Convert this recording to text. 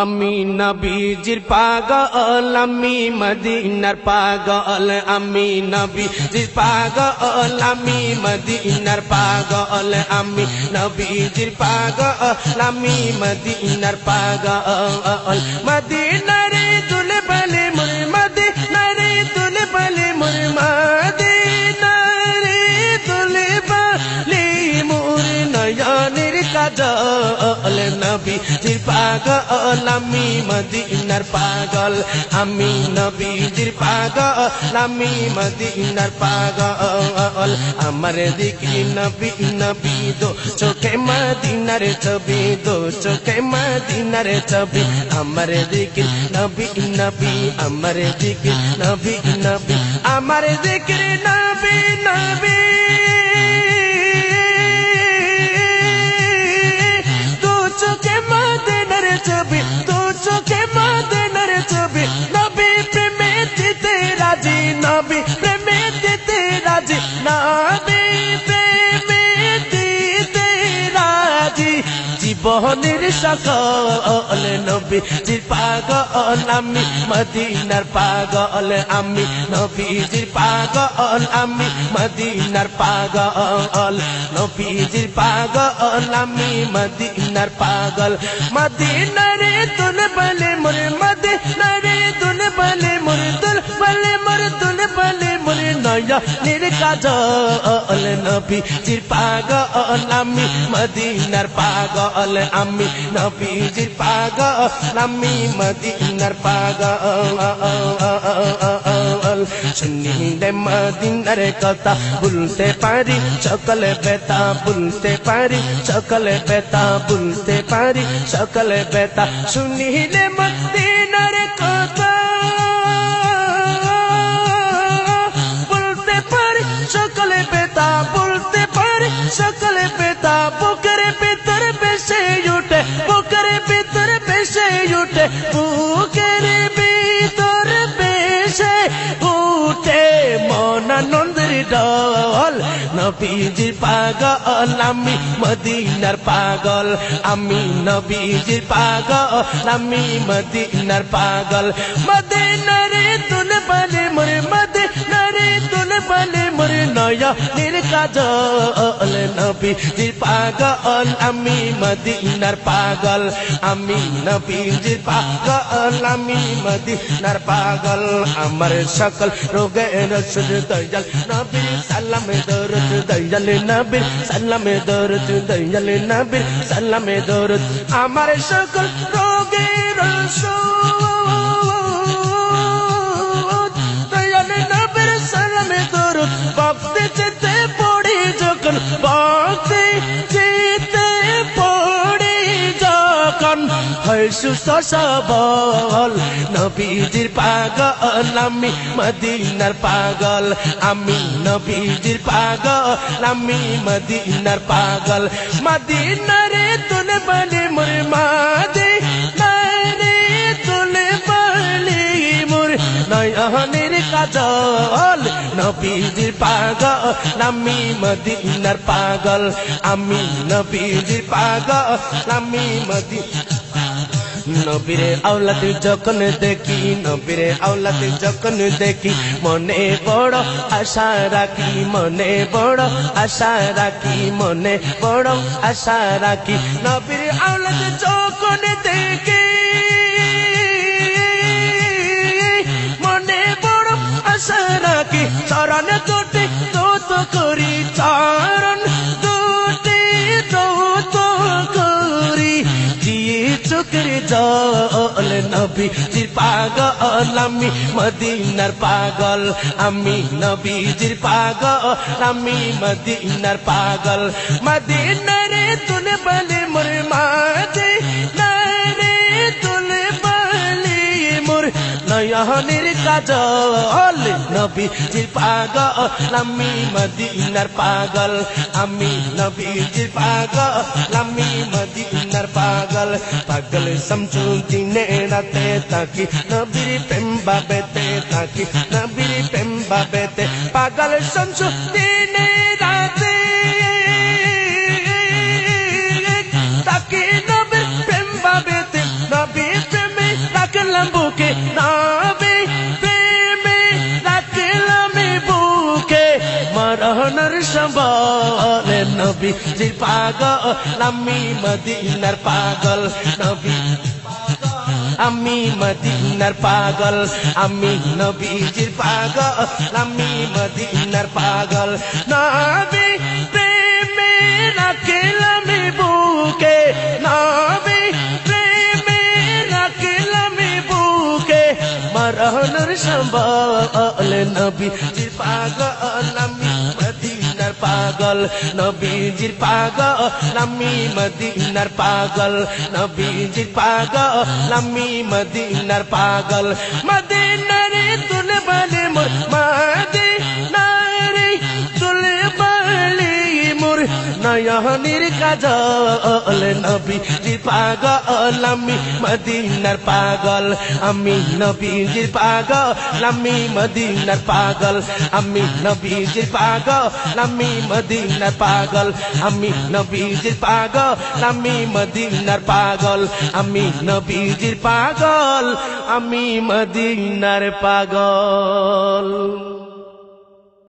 আমি নবীজির পাগল, আমি মদিনার পাগল, আমি নবীজির পাগল, আমি মদিনার পাগল, আমি নবীজির পাগল, আমি মদিনার পাগল। মদিনার দুলবলে মোর, মদিনার দুলবলে মোর, মদিনার দুলবলে মোর নয়নের কাজল। নবীজির পাগল, আমি মদিনার পাগল, আমি নবীজির পাগল, আমি মদিনার পাগল। আমার দিকে নবী নবী দো চোখে মদিনার ছবি, দো চোখে মদিনার ছবি। আমার দিকে নবী নবী, আমার দিকে নবী নবী, আমার দিকে নবী নবী। ছবি তো চোখে মদিনার ছবি, নবী প্রেমে দিতে রাজি, নবী প্রেমে দিতে রাজি, নবী প্রেমে দিতে রাজি। জীবনের সকল নবীজির পাগল, আমি মদিনার পাগল, আমি নবীজির পাগল, আমি মদিনার পাগল। নবীজির পাগল, আমি মদিনার পাগল। মদিনারে দুলবলে মোর, মদিনারে দুলবলে মোর, দুলবলে মোর, দুলবলে মোর নয়নের কাজল। নবীজির পাগল, আমি মদিনার পাগল, আমি নবীজির পাগল, আমি মদিনার পাগল। শুনিলে মদিনার কথা বলতে পারি, সকল ব্যথা বলতে পারি, সকল ব্যথা বলতে পারি, সকল ব্যথা। শুনিলে মদিনার কথা বলতে পারি, সকল ব্যথা বলতে পারি, সকল ব্যথা। বুকের ভিতর বেশে উঠে, বুকের ভিতর বেশে উঠে, বুকের ভিতর বেশে উঠে মন আনন্দের ঢল। নবীজির পাগল, আমি মদিনার পাগল, আমি নবীজির পাগল, আমি মদিনার পাগল। মদিনারে দুলবলে মোর, মদিনারে দুলবলে মোর নয়নের কাজল। নবীজির পাগল, আমি মদিনার পাগল, আমি নবীজির পাগল, আমি মদিনার পাগল। আমার সকল রোগের ওষুধ দয়াল নবীর সালামে দরুদ, দয়াল নবীর সালামে দরুদ, দয়াল নবীর সালামে দরুদ। আমার সকল রোগের ওষুধ দয়াল নবীর সালামে দরুদ। ভক্তি যেতে পড়ি যখন, ভক্তি যেতে পড়ি যখন, হয় সুস্থ সবল। নবীজির পাগল, আমি মদিনার পাগল, আমি নবীজির পাগল, আমি মদিনার পাগল। মদিনারে দুলবলে মোর, মদিনারে দুলবলে মোর নয়নের কাজল। নবীজির পাগল, আমি মদিনার পাগল, আমি নবীজির পাগল, আমি মদিনার। নবীরে আওলাদ যখন দেখি, নবীরে আওলাদ যখন দেখি, মনে বড় আশা রাখি, মনে বড় আশা রাখি, মনে বড় আশা রাখি। নবীরে আওলাদ যখন দেখি, মনে বড় আশা রাখি। চরণ দুটি দৌত করি, চরণ দুটি দৌত করি, দিয়ে চোখের জল। নবীজির পাগল, আমি মদিনার পাগল, আমি নবীজির পাগল, আমি মদিনার পাগল। মদিনারে দুলবলে মোর, মদিনারে দুলবলে মোর নয়নের কাজল। নবীজির পাগল, আমি মদিনার পাগল, আমি নবীজির পাগল, আমি মদিনার পাগল। পাগল সমঝু দিনে রাতে তাকি, নবীর প্রেম বাবেতে তাকি, নবীর প্রেম বাবেতে। পাগল সমঝু দিনে রাতে তাকি, নবীর প্রেম বাবেতে, নবীর রাখলাম বুকে নবী প্রেমে রাখলাম বুকে মরহনের সম্বল নবী জি পাগল আমি মদিনার পাগল নবী আমি মদিনার পাগল আমি নবীজির পাগল আমি মদিনার পাগল নবী প্রেমে রাখলাম বুকে নবী প্রেমে রাখলাম বুকে মরহনের সম্বল নবীজির পাগল আমি মদিনার পাগল নবীজির পাগল আমি মদিনার পাগল নবীজির পাগল আমি মদিনার পাগল মদিনারে তুলে বলে মোর মদিনারে তুলে বলে মোর নয়নের কাজল নবীজির পাগল আমি মদিনার পাগল আমি নবীজির পাগল আমি মদিনার পাগল আমি নবীজির পাগল আমি মদিনার পাগল আমি নবীজির পাগল আমি মদিনার পাগল আমি নবীজির পাগল আমি মদিনার পাগল